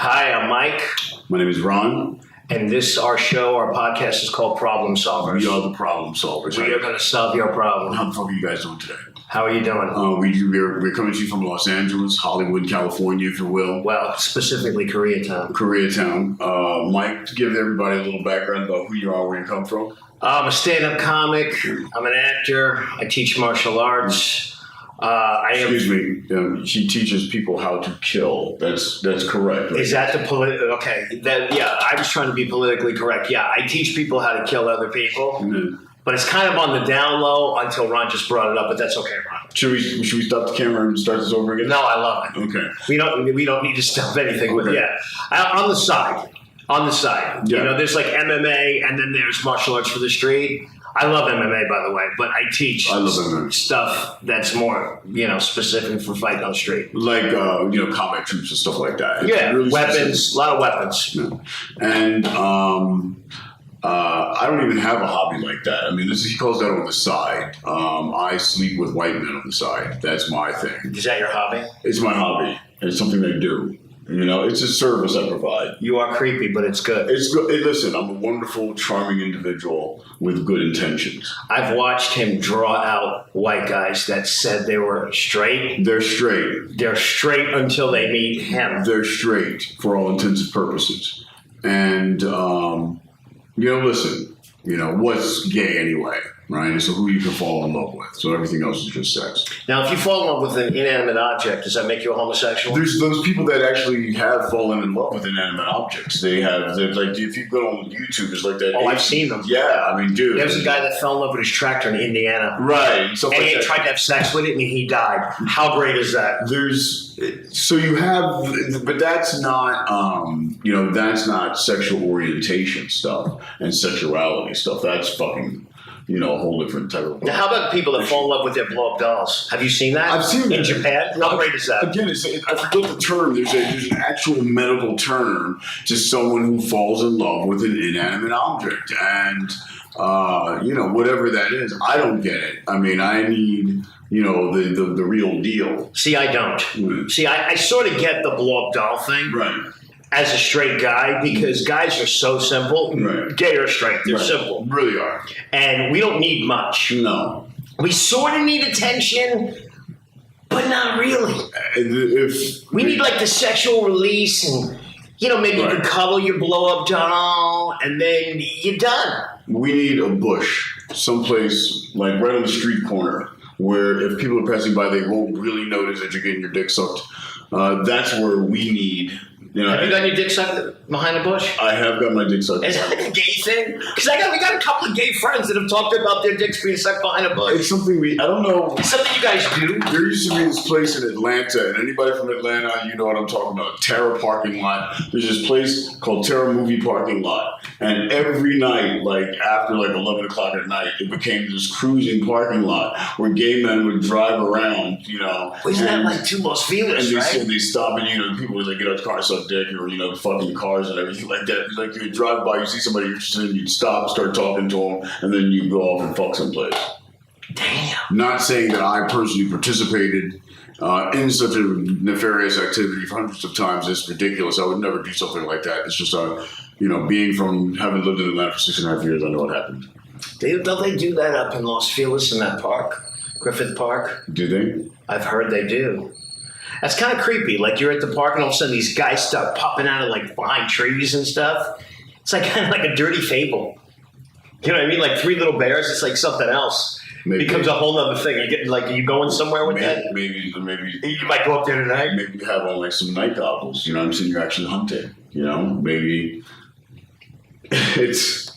Hi, I'm Mike. My name is Ron. And this, our podcast is called Problem Solvers. We are the problem solvers. We are going to solve your problem. How the fuck are you guys doing today? How are you doing? We're coming to you from Los Angeles, Hollywood, California, if you will. Well, specifically Koreatown. Koreatown. Mike, to give everybody a little background about who you are, where you come from. I'm a stand-up comic. I'm an actor. I teach martial arts. Excuse me. She teaches people how to kill. That's correct. Right? Is that the okay? I was trying to be politically correct. Yeah, I teach people how to kill other people. Mm-hmm. But it's kind of on the down low until Ron just brought it up. But that's okay, Ron. Should we stop the camera and start this over again? No, I love it. Okay. We don't need to stop anything. Okay. But yeah, on the side. Yeah. You know, there's like MMA, and then there's martial arts for the street. I love MMA, by the way, but I teach stuff that's more, specific for fighting on the street. Like, combat troops and stuff like that. Yeah, really weapons, a lot of weapons. Yeah. And I don't even have a hobby like that. I mean, he calls that on the side. I sleep with white men on the side. That's my thing. Is that your hobby? It's my hobby. It's something I do. It's a service I provide. You are creepy, but it's good. It's good. Hey, listen, I'm a wonderful, charming individual with good intentions. I've watched him draw out white guys that said they were straight. They're straight. They're straight until they meet him. They're straight for all intents and purposes. And, listen, what's gay anyway? Right? So who you can fall in love with. So everything else is just sex. Now, if you fall in love with an inanimate object, does that make you a homosexual? There's those people that actually have fallen in love with inanimate objects. They're like, if you go on YouTube, there's like that. Oh, I've seen them. Yeah, I mean, dude. There was a guy that fell in love with his tractor in Indiana. Right. And he tried to have sex with it, and he died. How great is that? But that's not, that's not sexual orientation stuff and sexuality stuff. That's fucking... a whole different type of... Now, how about people that fall in love with their blow-up dolls? Have you seen that? I've seen that. In Japan? How great is that? Again, I forget the term. There's an actual medical term to someone who falls in love with an inanimate object. And, whatever that is, I don't get it. I mean, I need... the real deal. See, I don't. Mm. See, I sort of get the blow-up doll thing. Right. As a straight guy, because guys are so simple. Right. Gay or straight, they're simple. Really are. And we don't need much. No. We sort of need attention, but not really. We need like the sexual release and, maybe you can cuddle your blow-up doll and then you're done. We need a bush, someplace like right on the street corner where if people are passing by, they won't really notice that you're getting your dick sucked. That's where we need... Have you got your dick sucked behind a bush? I have got my dick sucked. Is that like a gay thing? Because we got a couple of gay friends that have talked about their dicks being sucked behind a bush. It's something I don't know. It's something you guys do. There used to be this place in Atlanta, and anybody from Atlanta, you know what I'm talking about, Terra Parking Lot. There's this place called Terra Movie Parking Lot. And every night, like after 11 o'clock at night, it became this cruising parking lot where gay men would drive around, Isn't that like two Los Feliz, right? And they stop and, people would get out of the car and suck dick or, fucking cars and everything like that. Like you would drive by, you see somebody you're interested in, you'd stop, start talking to them, and then you'd go off and fuck someplace. Damn. Not saying that I personally participated in such a nefarious activity hundreds of times. It's ridiculous. I would never do something like that. It's just, being from having lived in Atlanta for 6.5 years, I know what happened. Don't they do that up in Los Feliz in that park? Griffith Park? Do they? I've heard they do. That's kind of creepy. Like you're at the park and all of a sudden these guys start popping out of behind trees and stuff. It's like kind of like a dirty fable. You know what I mean? Like Three Little Bears. It's like something else. Maybe. It becomes a whole other thing. Are you going somewhere with that? Maybe you might go up there tonight. Maybe you have on some night goggles. I'm saying you're actually hunting. Maybe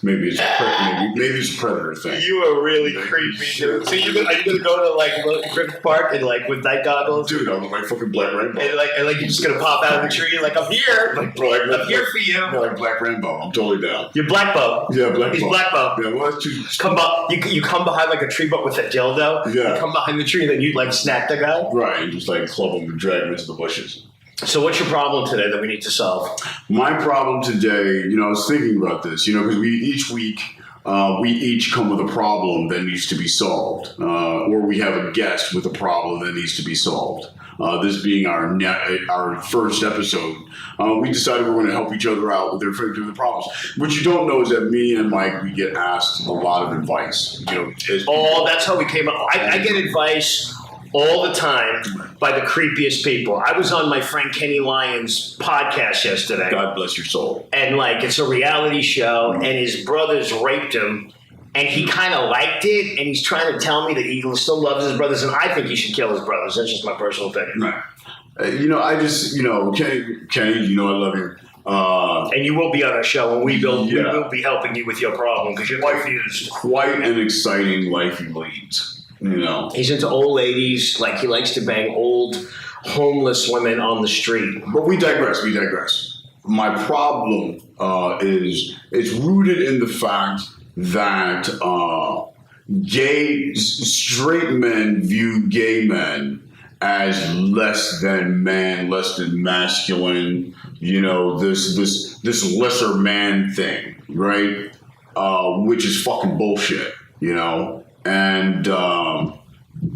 maybe it's a predator thing. You are really creepy, dude. So are you gonna go to Griffith Park and with night goggles? Dude, I'm like fucking Black Rainbow. And you're just gonna pop out of the tree I'm here. I'm here for you. Yeah, like Black Rainbow. I'm totally down. You're Black Bow. Yeah, Black Bow. He's Black Bow. Yeah, well, you come behind a tree but with a dildo. Yeah. You come behind the tree and then you snap the guy. Right, and just club him and drag him into the bushes. So what's your problem today that we need to solve? My problem today, I was thinking about this, because each week we each come with a problem that needs to be solved, or we have a guest with a problem that needs to be solved. This being our first episode, we decided we're going to help each other out with their problems. What you don't know is that me and Mike, we get asked a lot of advice. That's how we came up. I get advice all the time by the creepiest people. I was on my friend Kenny Lyons' podcast yesterday. God bless your soul. And it's a reality show, and his brothers raped him, and he kind of liked it, and he's trying to tell me that he still loves his brothers, and I think he should kill his brothers. That's just my personal opinion. Right. I just, Kenny, I love you. And you will be on our show, and we will be helping you with your problem, because you're confused. Quite an exciting life he leads. He's into old ladies. He likes to bang old homeless women on the street. But we digress. My problem is it's rooted in the fact that straight men view gay men as less than man, less than masculine. This lesser man thing, right? Which is fucking bullshit. And,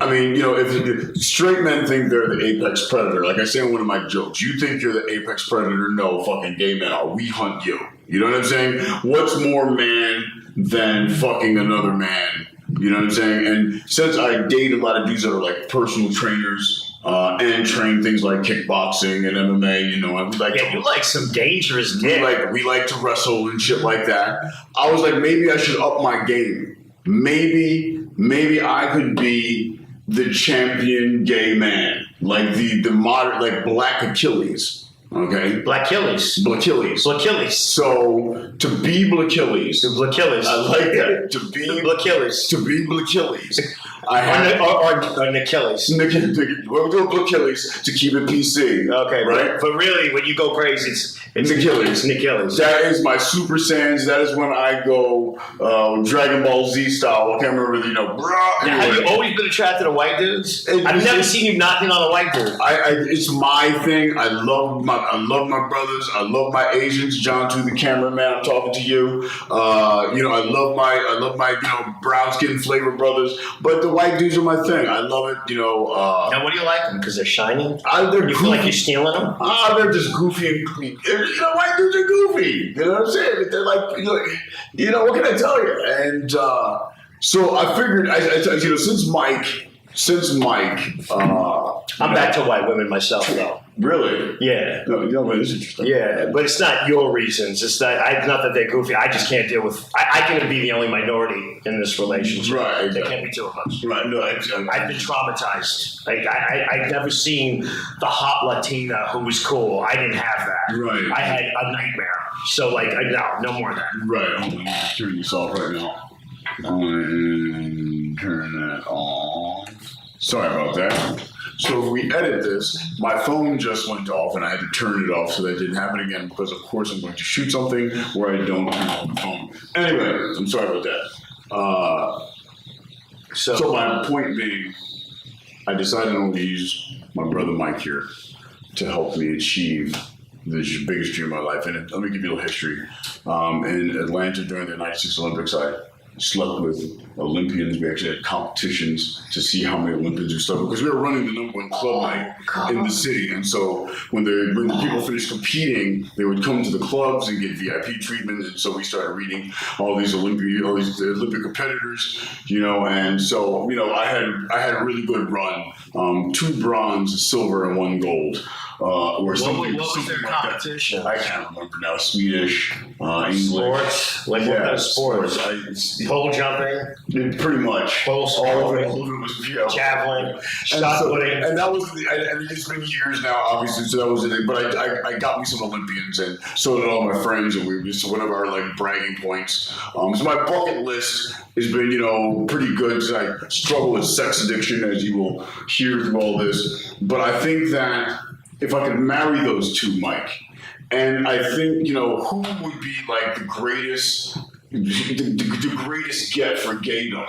if straight men think they're the apex predator, like I say in one of my jokes, you think you're the apex predator? No, fucking gay men are. We hunt you. You know what I'm saying? What's more man than fucking another man? You know what I'm saying? And since I date a lot of dudes that are personal trainers, and train things like kickboxing and MMA, you like some dangerous dick. We like to wrestle and shit like that. I was like, maybe I should up my game. Maybe I could be the champion gay man, the modern, Black Achilles. Okay, Blackilles. So to be Blackilles, I like that. To be Blackilles. Or Achilles. We'll do Blackilles to keep it PC. Okay, right. But really, when you go crazy, it's Achilles. That is my Super Saiyans. That is when I go Dragon Ball Z style. I can't remember, Have you always been attracted to white dudes? I've never seen you knocking on a white dude. It's my thing. I love my brothers. I love my Asians. John, to the cameraman, I'm talking to you. I love my brown skin flavor brothers. But the white dudes are my thing. I love it. Now, what do you like them? Because they're shiny? You feel like you're stealing them? They're just goofy and white dudes are goofy. You know what I'm saying? They're what can I tell you? And so I figured, since Mike, I'm back to white women myself, though. Really? Yeah. No, it is interesting. Yeah, but it's not your reasons. It's not that they're goofy. I just can't deal with. I can be the only minority in this relationship. Right. There can't be two of us. Right. No, I've been traumatized. I've never seen the hot Latina who was cool. I didn't have that. Right. I had a nightmare. So no more of that. Right. I'm going to turn this off right now. And turn that off. Sorry about that. So if we edit this, my phone just went off and I had to turn it off so that it didn't happen again because, of course, I'm going to shoot something where I don't turn off the phone. Anyway, I'm sorry about that. So my point being, I decided I'm going to use my brother Mike here to help me achieve the biggest dream of my life. And let me give you a little history. In Atlanta during the 96 Olympics, I slept with Olympians. We actually had competitions to see how many Olympians we slept with because we were running the #1 club night in the city. And so when the people finished competing, they would come to the clubs and get VIP treatment. And so we started reading all these Olympic competitors, and so I had a really good run. 2 bronze, a silver, and 1 gold. Or something. What was their competition? I can't remember now. Swedish, English. Sports? What kind of sports? Pole jumping? Pretty much. Pole all of it was javelin, shot putting. And that was, and it's been years now, obviously, so that was it. But I got me some Olympians, and so did all my friends, and it's one of our bragging points. So my bucket list has been, pretty good. I struggle with sex addiction, as you will hear through all this. But I think that if I could marry those two, Mike, and I think, who would be the greatest, the greatest get for gaydom?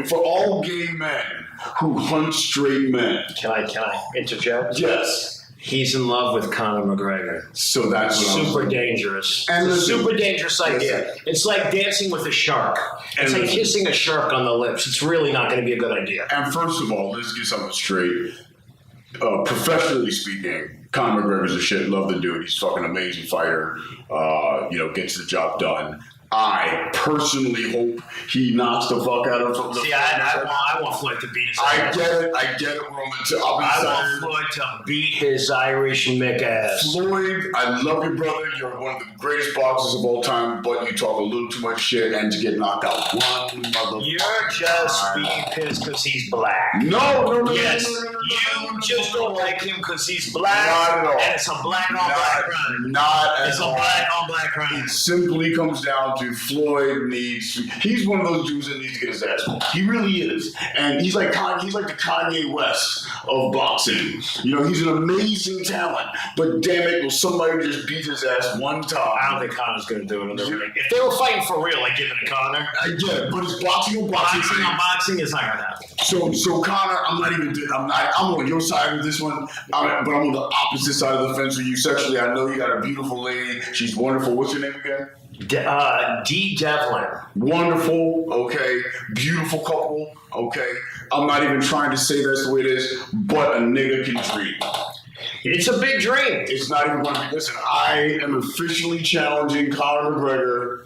For all gay men who hunt straight men. Can I interject? Yes. He's in love with Conor McGregor. So that's what super dangerous. And it's a listen, super dangerous idea. It's like dancing with a shark. It's like kissing a shark on the lips. It's really not going to be a good idea. And first of all, let's get something straight. Professionally speaking, Conor McGregor's a shit. Love the dude. He's a fucking amazing fighter. Gets the job done. I personally hope he knocks the fuck out of him. See, I want Floyd to beat his ass. I get it, Roman. I want Floyd to beat his Irish Mick ass. Floyd, I love you, brother. You're one of the greatest boxers of all time, but you talk a little too much shit and to get knocked out one motherfucker. You're just being pissed because he's black. No. Yes, you just don't like him because he's black. Not at all. And it's a black on black crime. Not at all. It's a black on black crime. It simply comes down to Floyd he's one of those dudes that needs to get his ass whooped. He really is. And he's like the Kanye West of boxing. He's an amazing talent. But damn it, will somebody just beat his ass one time? I don't think Conor's going to do it in the ring. If they were fighting for real, I'd give it to Conor. I get it, but it's boxing on boxing. Boxing on boxing is not going to happen. So Conor, I'm on your side of this one, but I'm on the opposite side of the fence with you sexually. I know you got a beautiful lady. She's wonderful. What's your name again? D. Devlin. Wonderful, okay. Beautiful couple, okay. I'm not even trying to say that's the way it is, but a nigga can dream. It's a big dream. It's not even going to be. Listen, I am officially challenging Conor McGregor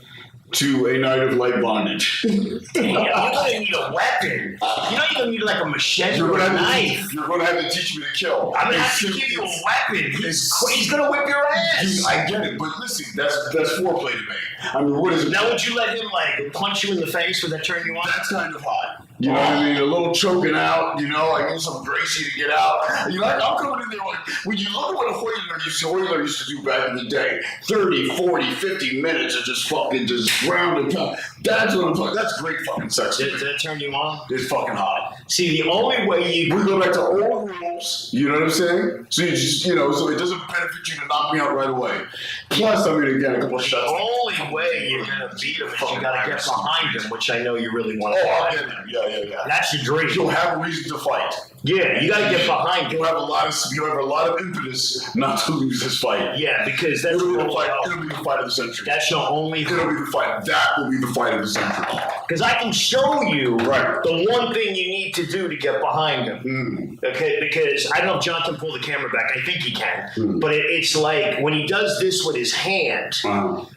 to a night of light bondage. Damn, you're going to need a weapon. You don't even need like a machete or a knife. You're going to have to teach me to kill. I'm going to have to give you a weapon. He's going to whip your ass. I get it, but listen, that's foreplay to me. I mean, what is it? Now, would you let him like punch you in the face? Would that turn you on? That's kind of hot. You know what I mean? A little choking out, I need some Gracie to get out. I'm coming in there when you look at what a Hoyler used to do back in the day, 30, 40, 50 minutes of just fucking ground and pound. That's what I'm talking. That's great fucking sex. Did that turn you on? It's fucking hot. See, the only way we go back to old rules, you know what I'm saying? So you just, so it doesn't benefit you to knock me out right away. Plus, I'm going to get a couple shots. The only way you're going to beat him is you got to get behind him, which I know you really want to do. I'll get him. Yeah. That's your dream. You'll have a reason to fight. Yeah, you got to get behind him. You'll have a lot of impetus not to lose this fight. Yeah, because that's it'll be the fight of the century. That's your only. It'll be the fight. That will be the fight of the century. Because I can show you the one thing you need to do to get behind him. Okay, because I don't know if John can pull the camera back. I think he can. But it's like when he does this with his hand,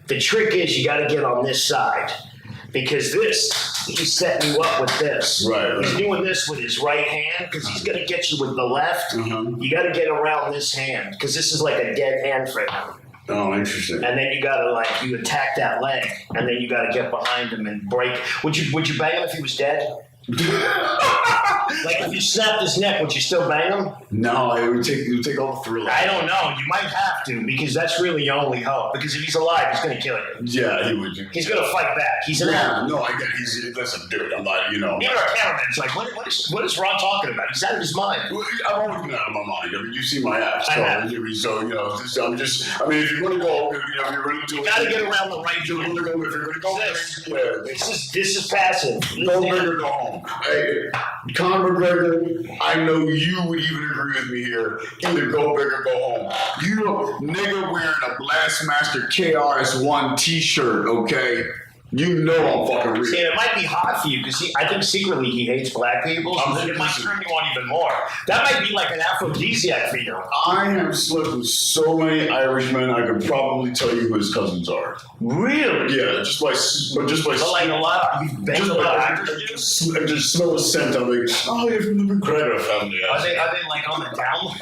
the trick is you got to get on this side. Because he's setting you up with this. Right. He's doing this with his right hand because he's going to get you with the left. You got to get around this hand because this is like a dead hand for him. Oh, interesting. And then you got to you attack that leg, and then you got to get behind him and break. Would you bang him if he was dead? Like if you snapped his neck, would you still bang him? No, it would take all the thrill. I don't know. You might have to because that's really your only hope. Because if he's alive, he's going to kill you. Yeah, he would. He's going to fight back. He's an animal. No, I get it. Listen, dude, I'm not, Even our cameraman's like, what is Ron talking about? He's out of his mind. I've always been out of my mind. I mean, you see my ass. I have. So, I'm just, I mean, if you're going to go, if you're going to do it. You got to get around the right joint. If you're going to go, this is passive. Go big or go home. Hey, Conor McGregor, I know you would even agree with me here. Either go big or go home. You a nigga wearing a Blastmaster KRS-One t-shirt, okay? You know I'm fucking real. See, it might be hot for you because I think secretly he hates black people. So it might turn you on even more. That might be like an aphrodisiac for you. I have slept with so many Irishmen, I could probably tell you who his cousins are. Really? Yeah, just by like a lot. You've been a lot of Irish dudes. I just smell the scent. I'm like, oh, you're from the McGregor family. Are they like on the down?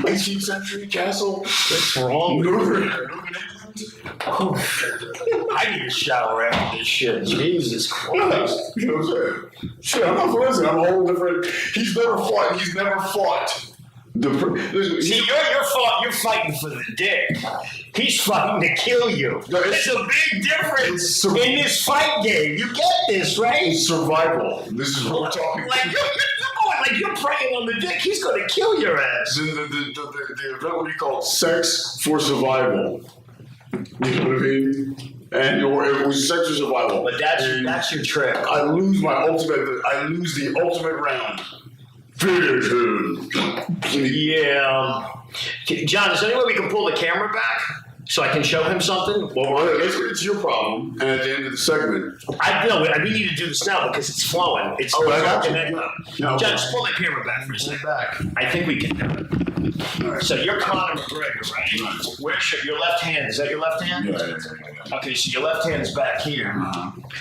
18th century castle. What's wrong? Northern I need a shower after this shit. Jesus Christ. You know what I'm saying? Shit, I'm not listen. I'm a whole different. He's never fought. See, you're fighting for the dick. He's fighting to kill you. It's a big difference in this fight game. You get this, right? It's survival. This is what we're talking about. Like you're preying on the dick. He's going to kill your ass. The event would be called Sex for Survival. You know what I mean? And it was sex for survival. But that's your trick. I lose the ultimate round. Finish him. Yeah. John, is there any way we can pull the camera back so I can show him something? Well, it's your problem. And at the end of the segment, we need to do this now because it's flowing. It's I got you. John, just pull that camera back for a second. I think we can do it. All right. So you're Conor McGregor, right? Right. Where's your left hand? Is that your left hand? Yeah. Okay, so your left hand is back here.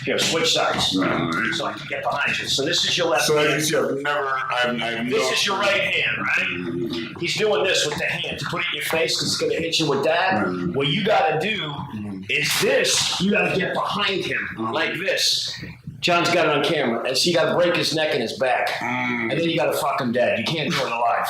Here, switch sides. Right. So I can get behind you. So this is your left So hand. I can see I've This is your right hand, right? He's doing this with the hand to put it in your face because it's going to hit you with that. What you got to do is this. You got to get behind him like this. John's got it on camera. And so you got to break his neck and his back. And then you got to fuck him dead. You can't do it alive.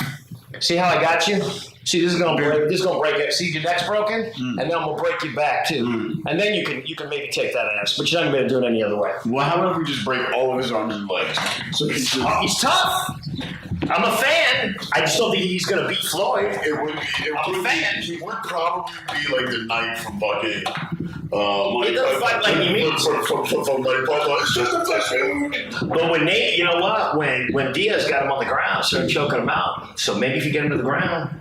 See how I got you? See, this is gonna break. This is gonna break it. See, your neck's broken, and then I'm gonna break your back too. And then you can maybe take that ass, but you're not gonna be able to do it any other way. Well, how about if we just break all of his arms and legs? So He's tough. I'm a fan. I just don't think he's gonna beat Floyd. He would probably be like the knight from fucking. He doesn't fight like he means. It's just a flesh wound. But when Nate, you know what? When Diaz got him on the ground, started choking him out. So maybe if you get him to the ground,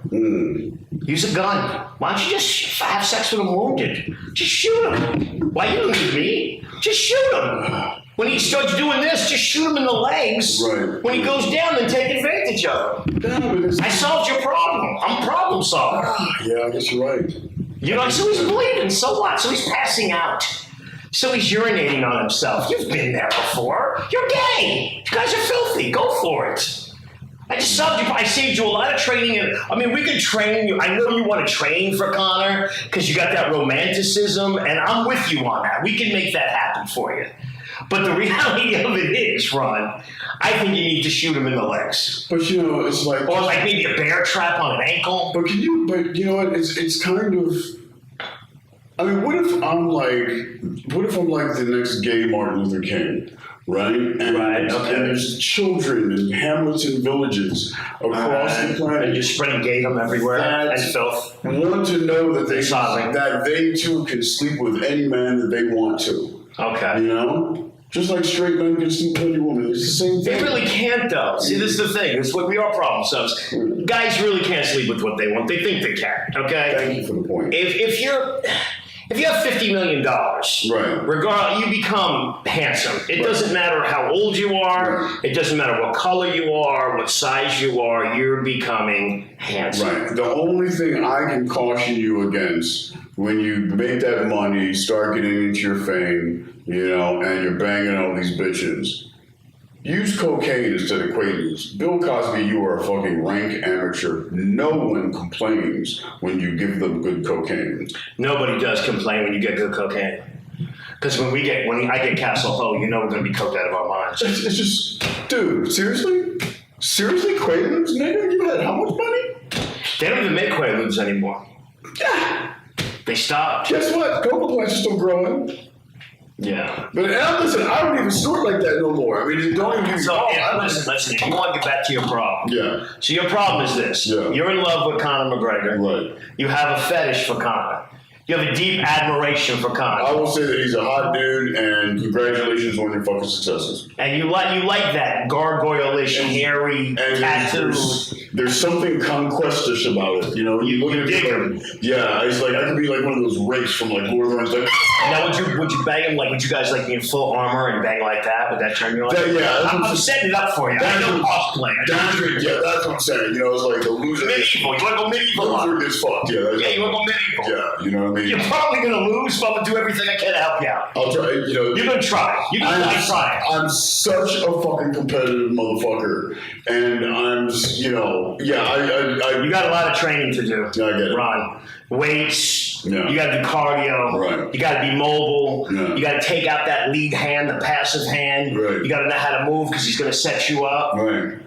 use a gun. Why don't you just have sex with him wounded? Just shoot him. Why you need me? Just shoot him. When he starts doing this, just shoot him in the legs. Right. When he goes down, then take advantage of him. I solved your problem. I'm a problem solver. Yeah, I guess you're right. You know, so he's bleeding. So what? So he's passing out. So he's urinating on himself. You've been there before. You're gay. You guys are filthy. Go for it. I just solved you. I saved you a lot of training. And I mean, we could train you. I know you want to train for Conor because you got that romanticism, and I'm with you on that. We can make that happen for you. But the reality of it is, Ron, I think you need to shoot him in the legs. But you know, it's like, or like maybe a bear trap on an ankle. But you know what? It's kind of. I mean, what if I'm like the next gay Martin Luther King, right? And there's children in hamlets and villages across the planet. And you're spreading gaydom everywhere and filth. Want to know that they too can sleep with any man that they want to. Okay. You know? Just like straight men can sleep with any woman. It's the same thing. They really can't, though. See, this is the thing. This is what we are problem solvers. Guys really can't sleep with what they want. They think they can, okay? Thank you for the point. If you have $50 million, right, you become handsome. It doesn't matter how old you are. Right. It doesn't matter what color you are, what size you are. You're becoming handsome. Right. The only thing I can caution you against when you make that money, start getting into your fame, you know, and you're banging all these bitches, use cocaine instead of Quaaludes. Bill Cosby, you are a fucking rank amateur. No one complains when you give them good cocaine. Nobody does complain when you get good cocaine. Because when I get Castle Ho, you know we're going to be coked out of our minds. It's just, dude, seriously? Seriously, Quaaludes, nigga? You had how much money? They don't even make Quaaludes anymore. Yeah. They stopped. Guess what? Coca plants are still growing. Yeah. But listen, I don't even snort like that no more. I mean, don't even get me wrong. Listen, if you want to get back to your problem. Yeah. So your problem is this. Yeah. You're in love with Conor McGregor. Right. You have a fetish for Conor. You have a deep admiration for Conor. I will say that he's a hot dude, and congratulations on your fucking successes. And you like that gargoyle-ish, hairy tattoo. There's something conquestish about it, you know. You look at dig him. Yeah, it's like I could be like one of those rakes from like Lord of the Rings. Like, now, would you bang him? Like, would you guys like be in full armor and bang like that? Would that turn you on? I'm setting it up for you. I know cosplay. Yeah, that's what I'm saying. You know, it's like the loser. Medieval. You want to go medieval? Loser is fucked. Yeah, you want to go medieval? Yeah, you know what I mean. You're probably gonna lose, but I'm gonna do everything I can to help you out. I'll try. You know, you're gonna try. You're gonna try. I'm such a fucking competitive motherfucker, and I'm, you know, you got a lot of training to do. Yeah, I get it. Ron, weights. Yeah. You got to do cardio. Right. You got to be mobile. Yeah. You got to take out that lead hand, the passive hand. Right. You got to know how to move because he's gonna set you up. Right.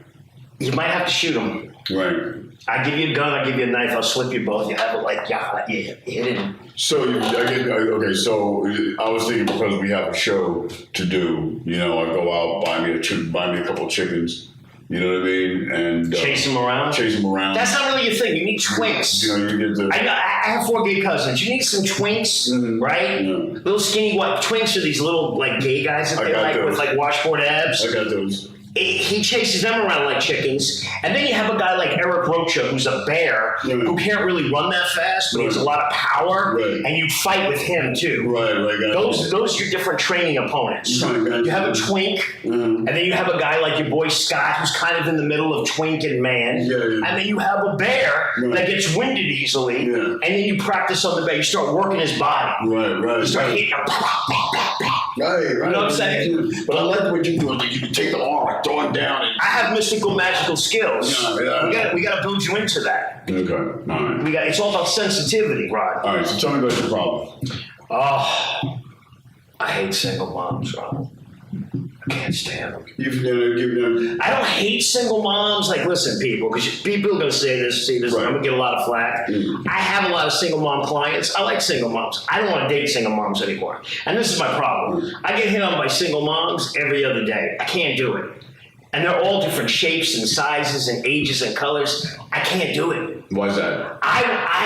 You might have to shoot him. Right. I give you a gun. I give you a knife. I'll slip you both. You have it like hit him. So okay. So I was thinking because we have a show to do, you know, I go out buy me a couple of chickens. You know what I mean? And chase them around. That's not really your thing. You need twinks. You know, you get the. I have 4 gay cousins. You need some twinks, right? Yeah. Little skinny twinks are these little like gay guys that they like with like washboard abs. I got those. he chases them around like chickens, and then you have a guy like Eric Rocha, who's a bear, who can't really run that fast, but he has a lot of power, and you fight with him too. Those are your different training opponents. You have a twink, and then you have a guy like your boy Scott, who's kind of in the middle of twink and man, and then you have a bear that gets winded easily, and then you practice on the bear. You start working his body. You start hitting him. You know what I'm saying? But I like what you're doing. You can take the arm and throw it down. And I have mystical, magical skills. We got to build you into that. Okay. All right. It's all about sensitivity, Rod. All right. So tell me about your problem. Oh, I hate single moms, Rod. I can't stand them. I don't hate single moms. Like, listen, people, because people are going to say this, I'm going to get a lot of flack. I have a lot of single mom clients. I like single moms. I don't want to date single moms anymore. And this is my problem. I get hit on by single moms every other day. I can't do it. And they're all different shapes and sizes and ages and colors. I can't do it. Why is that?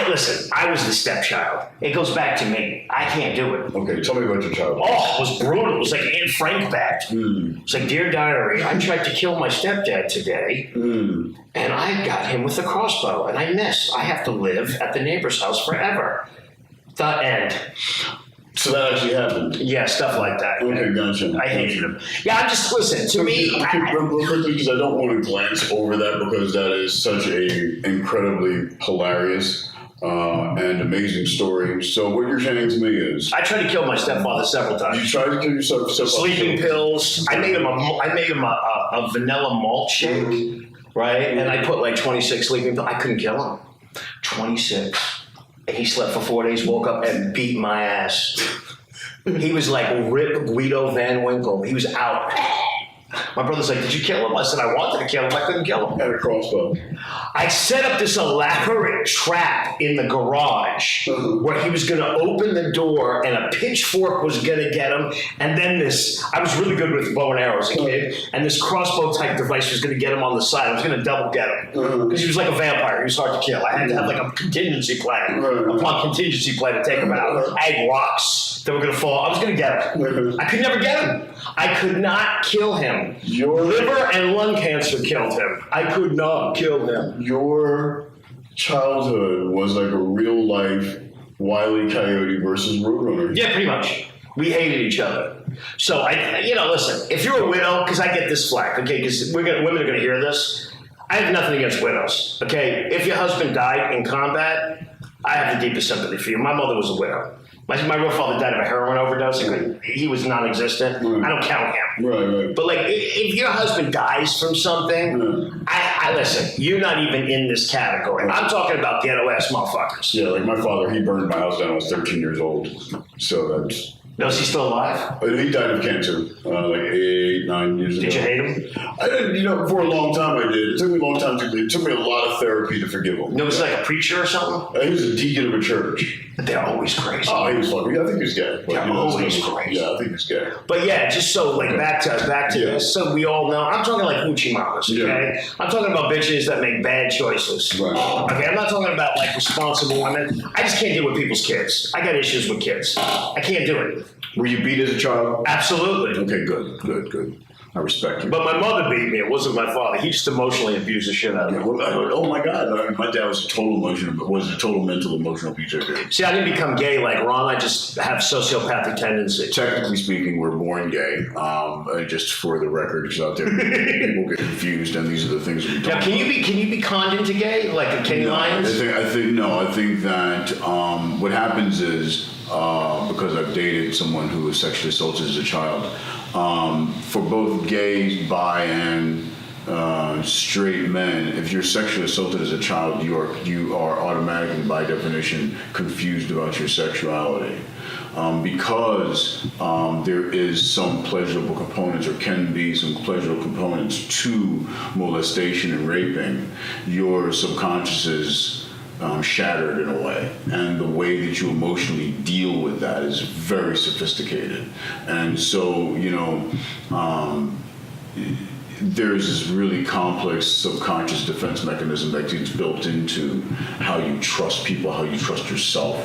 Listen, I was the stepchild. It goes back to me. I can't do it. Okay, tell me about your childhood. Oh, it was brutal. It was like Anne Frank back. It's like, Dear Diary, I tried to kill my stepdad today, and I got him with a crossbow, and I missed. I have to live at the neighbor's house forever. The end. So that actually happened? Yeah, stuff like that. Okay, gotcha. I hated him. Yeah, listen, to me... Real quickly, because I don't want to glance over that, because that is such a incredibly hilarious and amazing story. So what you're saying to me is... I tried to kill my stepfather several times. You tried to kill yourself? Sleeping pills. I made him a vanilla malt shake, right? And I put like 26 sleeping pills. I couldn't kill him. 26. And he slept for 4 days, woke up and beat my ass. He was like Rip Guido Van Winkle. He was out. My brother's like, did you kill him? I said, I wanted to kill him. I couldn't kill him. Had a crossbow. I set up this elaborate trap in the garage where he was going to open the door and a pitchfork was going to get him. And then I was really good with bow and arrows as a kid. And this crossbow type device was going to get him on the side. I was going to double get him. Because he was like a vampire. He was hard to kill. I had to have like a contingency plan. Upon contingency plan to take him out. I had rocks that were going to fall. I was going to get him. I could never get him. I could not kill him. Your liver and lung cancer killed him. I could not kill him. Your childhood was like a real life Wile E. Coyote versus Roadrunner. Yeah, pretty much. We hated each other. So listen. If you're a widow, because I get this flack, okay, because women are going to hear this. I have nothing against widows, okay. If your husband died in combat, I have the deepest sympathy for you. My mother was a widow. My real father died of a heroin overdose. He was non-existent. I don't count him. Right. But like, if your husband dies from something, I listen. You're not even in this category. I'm talking about ghetto-ass motherfuckers. Yeah, like my father, he burned my house down when I was 13 years old. So that's... No, is he still alive? He died of cancer like 8-9 years ago. Did you hate him? I didn't, for a long time I did. It took me a long time it took me a lot of therapy to forgive him. No, was he like a preacher or something? He was a deacon of a church. But they're always crazy. Oh, he was fucking. I think he was gay. They're always crazy. Yeah, I think he's gay. But yeah, just so like back to this, so we all know. I'm talking like hoochie mamas, okay? Yeah. I'm talking about bitches that make bad choices. Right. Okay, I'm not talking about like responsible women. I just can't deal with people's kids. I got issues with kids. I can't do it. Were you beat as a child? Absolutely. Okay, good. I respect you. But my mother beat me. It wasn't my father. He just emotionally abused the shit out of me. Oh my God! My dad was a total mental emotional abuser. See, I didn't become gay like Ron. I just have sociopathic tendencies. Technically speaking, we're born gay. Just for the record, because out there people get confused, and these are the things we talk about. Can you be conned into gay like a Kenny Lyons? I think that what happens is because I've dated someone who was sexually assaulted as a child. For both gay, bi, and straight men, if you're sexually assaulted as a child, you are automatically, by definition, confused about your sexuality. Because there is some pleasurable components, or can be some pleasurable components to molestation and raping, your subconscious is shattered in a way, and the way that you emotionally deal with that is very sophisticated. And so, there's this really complex subconscious defense mechanism that gets built into how you trust people, how you trust yourself,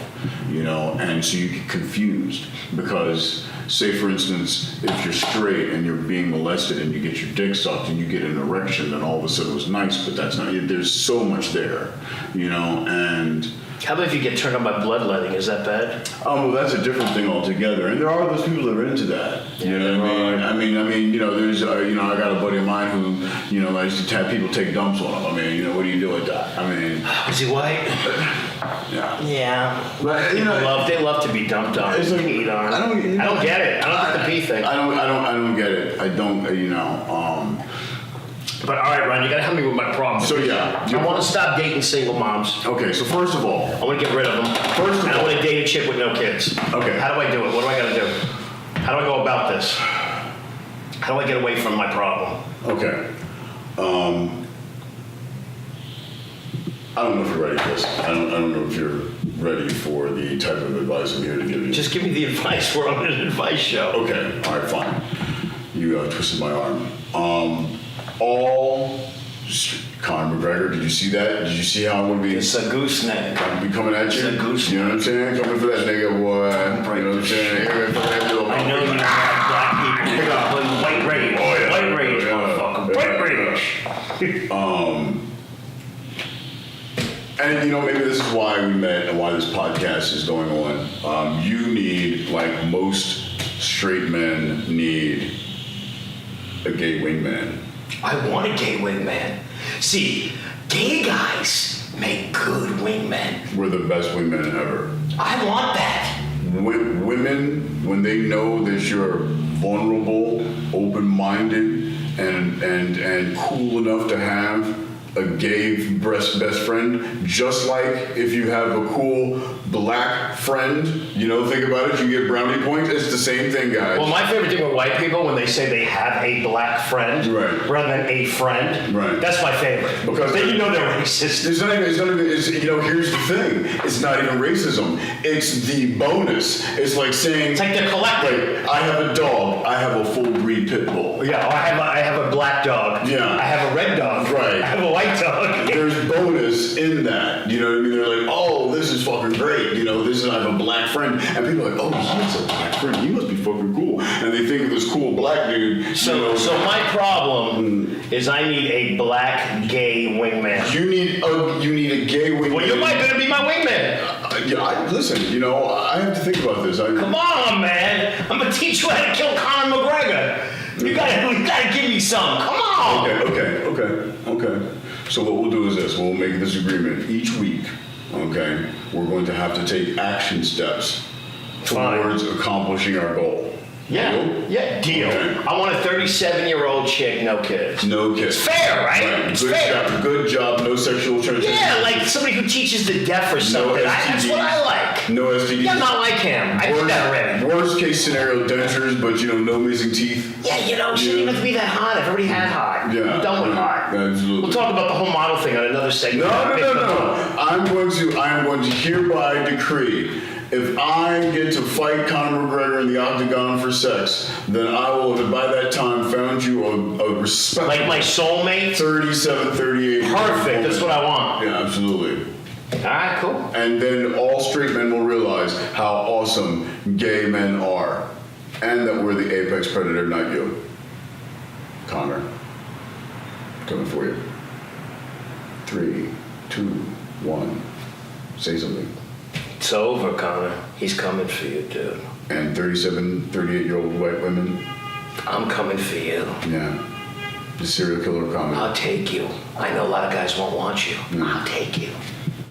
and so you get confused because, say for instance, if you're straight and you're being molested and you get your dick sucked and you get an erection, then all of a sudden it was nice, but that's not, there's so much there, and how about if you get turned on by bloodletting? Is that bad? well, that's a different thing altogether. And there are those people that are into that. You know what I mean? There's, I got a buddy of mine who, likes to have people take dumps on him. What do you do with that? Is he white? Yeah. Yeah. But, they love to be dumped on. It's like, peed on. I don't get it. I don't get the pee thing. I don't get it. I don't, But all right, Ron, you gotta help me with my problem. So yeah, I want to stop dating single moms. Okay, so first of all, I want to get rid of them. And I want to date a chick with no kids. Okay. How do I do it? What do I gotta do? How do I go about this? How do I get away from my problem? Okay. I don't know if you're ready for this. I don't know if you're ready for the type of advice I'm here to give you. Just give me the advice. We're on an advice show. Okay. All right. Fine. You twisted my arm. Conor McGregor, did you see that? Did you see how I'm going to be? It's a gooseneck. I'm be coming at you. It's a gooseneck. You know what I'm saying? Coming for that nigga, boy. You know what I'm saying? I know you have black people. White rage. White rage, motherfucker. White rage. And maybe this is why we met and why this podcast is going on. You need, like most straight men need, a gay wingman. I want a gay wingman. See, gay guys make good wingmen. We're the best wingmen ever. I want that. Women, when they know that you're vulnerable, open-minded, and cool enough to have a gay best friend, just like if you have a cool black friend, think about it, you get brownie points. It's the same thing, guys. Well, my favorite thing with white people, when they say they have a black friend, right, rather than a friend, right, that's my favorite. Because then they're racist. It's not even, here's the thing. It's not even racism. It's the bonus. It's like saying... It's like they're collecting. I have a dog. I have a full breed pit bull. Yeah, I have a black dog. Yeah. I have a red dog. Right. I have a white dog. There's bonus in that. You know what I mean? They're like, oh, this is fucking great. I have a black friend. And people are like, oh, he has a black friend. He must be fucking cool. And they think of this cool black dude. So my problem is I need a black gay wingman. You need a gay wingman. Well, you're going to be my wingman. Listen, I have to think about this. Come on, man. I'm going to teach you how to kill Conor McGregor. You gotta give me some. Come on. Okay. So what we'll do is this. We'll make this agreement each week. Okay. We're going to have to take action steps towards accomplishing our goal. Yeah. Deal? Yeah. Deal. Okay. I want a 37-year-old chick, no kids. No kids. It's fair, right? It's fair. Good job. No sexual transmission. Yeah, like somebody who teaches the deaf or something. That's what I like. No STDs. Yeah, I'm not like him. I did that already. Worst case scenario, dentures, but no missing teeth. Yeah, she didn't even have to be that hot. I've already had hot. Yeah. I'm done with hot. Absolutely. We'll talk about the whole model thing on another segment. No. I am going to hereby decree, if I get to fight Conor McGregor in the octagon for sex, then I will have by that time found you a respectable... Like my soulmate? 37, 38... Perfect, that's what I want. Yeah, absolutely. All right, cool. And then all straight men will realize how awesome gay men are. And that we're the apex predator, not you. Conor. Coming for you. 3, 2, 1. Say something. It's over, Conor. He's coming for you, dude. And 37, 38-year-old white women? I'm coming for you. Yeah. The serial killer comment. I'll take you. I know a lot of guys won't want you. I'll take you.